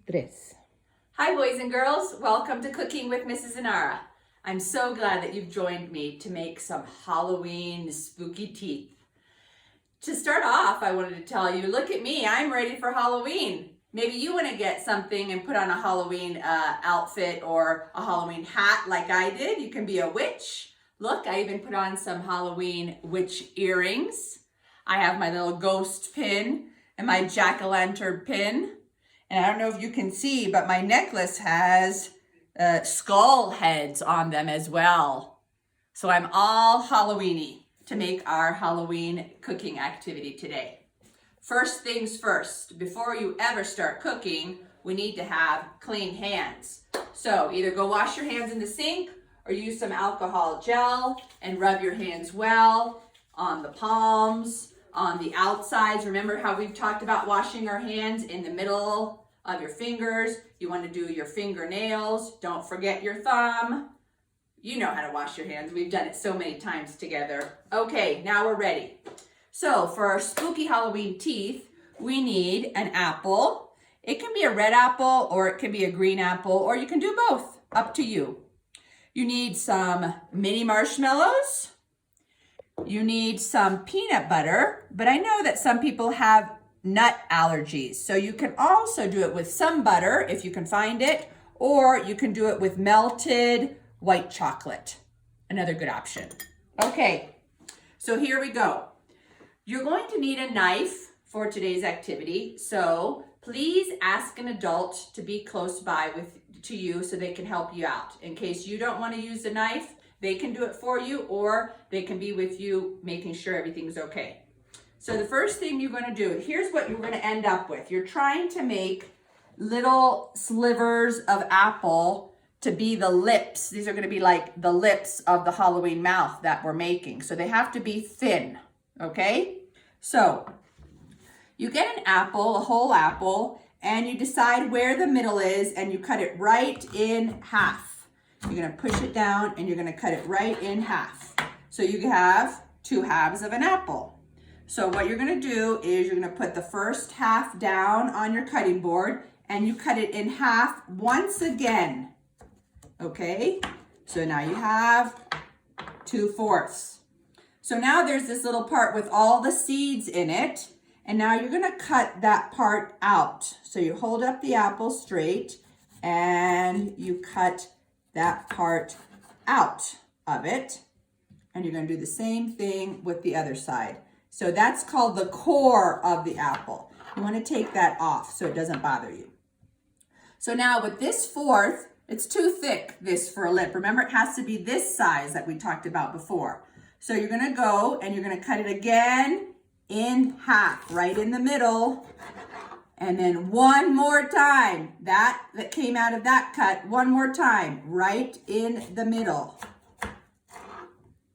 tres. Hi boys and girls, welcome to Cooking with Mrs. Inarra. I'm so glad that you've joined me to make some Halloween spooky teeth. To start off, I wanted to tell you, look at me, I'm ready for Halloween. Maybe you want to get something and put on a Halloween outfit or a Halloween hat like I did. You can be a witch. Look, I even put on some Halloween witch earrings. I have my little ghost pin and my jack-o'-lantern pin. And I don't know if you can see, but my necklace has skull heads on them as well. So I'm all Halloween-y to make our Halloween cooking activity today. First things first, before you ever start cooking, we need to have clean hands. So either go wash your hands in the sink or use some alcohol gel and rub your hands well on the palms, on the outsides. Remember how we've talked about washing our hands in the middle of your fingers. You want to do your fingernails. Don't forget your thumb. You know how to wash your hands. We've done it so many times together. Okay, now we're ready. So for our spooky Halloween teeth, we need an apple. It can be a red apple or it can be a green apple, or you can do both, up to you. You need some mini marshmallows. You need some peanut butter, but I know that some people have nut allergies. So you can also do it with some butter if you can find it, or you can do it with melted white chocolate. Another good option. Okay, so here we go. You're going to need a knife for today's activity. So please ask an adult to be close by to you so they can help you out. In case you don't want to use the knife, they can do it for you, or they can be with you making sure everything's okay. So the first thing you're going to do, here's what you're going to end up with. You're trying to make little slivers of apple to be the lips. These are going to be like the lips of the Halloween mouth that we're making. So they have to be thin, okay? So you get an apple, a whole apple, and you decide where the middle is, and you cut it right in half. You're going to push it down and you're going to cut it right in half. So you have 2 halves of an apple. So what you're going to do is you're going to put the first half down on your cutting board and you cut it in half once again. Okay? So now you have 2/4. So now there's this little part with all the seeds in it, and now you're going to cut that part out. So you hold up the apple straight and you cut that part out of it, and you're going to do the same thing with the other side. So that's called the core of the apple. You want to take that off so it doesn't bother you. So now with this 4th, it's too thick, this for a lip. Remember, it has to be this size that we talked about before. So you're going to go and you're going to cut it again in half, right in the middle. And then one more time, that came out of that cut, one more time, right in the middle.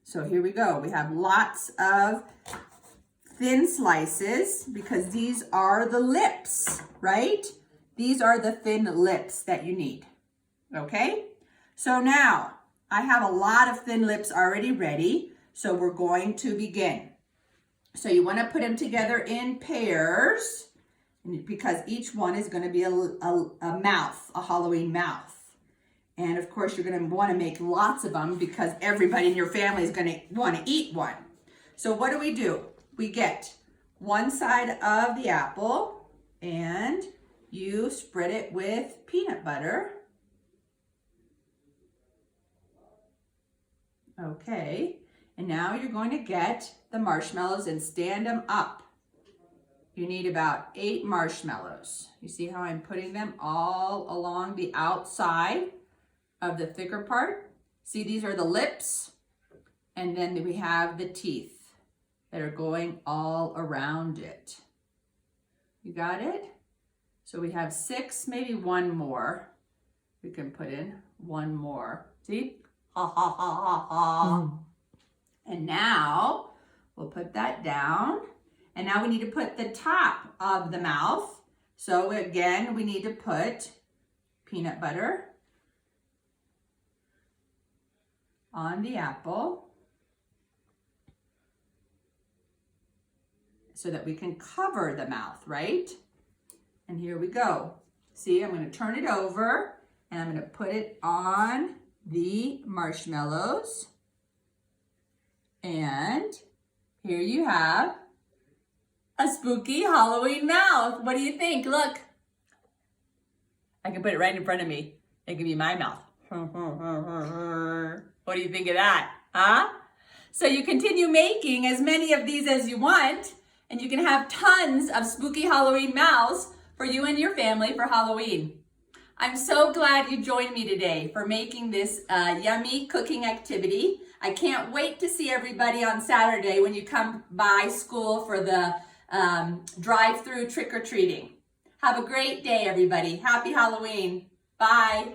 So here we go. We have lots of thin slices because these are the lips, right? These are the thin lips that you need, okay? So now I have a lot of thin lips already ready, so we're going to begin. So you want to put them together in pairs, because each one is going to be a mouth, a Halloween mouth. And of course, you're going to want to make lots of them because everybody in your family is going to want to eat one. So what do? We get one side of the apple and you spread it with peanut butter. Okay, and now you're going to get the marshmallows and stand them up. You need about 8 marshmallows. You see how I'm putting them all along the outside of the thicker part? See, these are the lips, and then we have the teeth that are going all around it. You got it? So we have 6, maybe one more. We can put in one more. See? Ha ha ha ha ha. And now we'll put that down. And now we need to put the top of the mouth. So again, we need to put peanut butter on the apple so that we can cover the mouth, right? And here we go. See, I'm going to turn it over and I'm going to put it on the marshmallows. And here you have a spooky Halloween mouth. What do you think? Look. I can put it right in front of me. It can be my mouth. What do you think of that? Huh? So you continue making as many of these as you want, and you can have tons of spooky Halloween mouths for you and your family for Halloween. I'm so glad you joined me today for making this yummy cooking activity. I can't wait to see everybody on Saturday when you come by school for the drive-through trick-or-treating. Have a great day, everybody. Happy Halloween. Bye.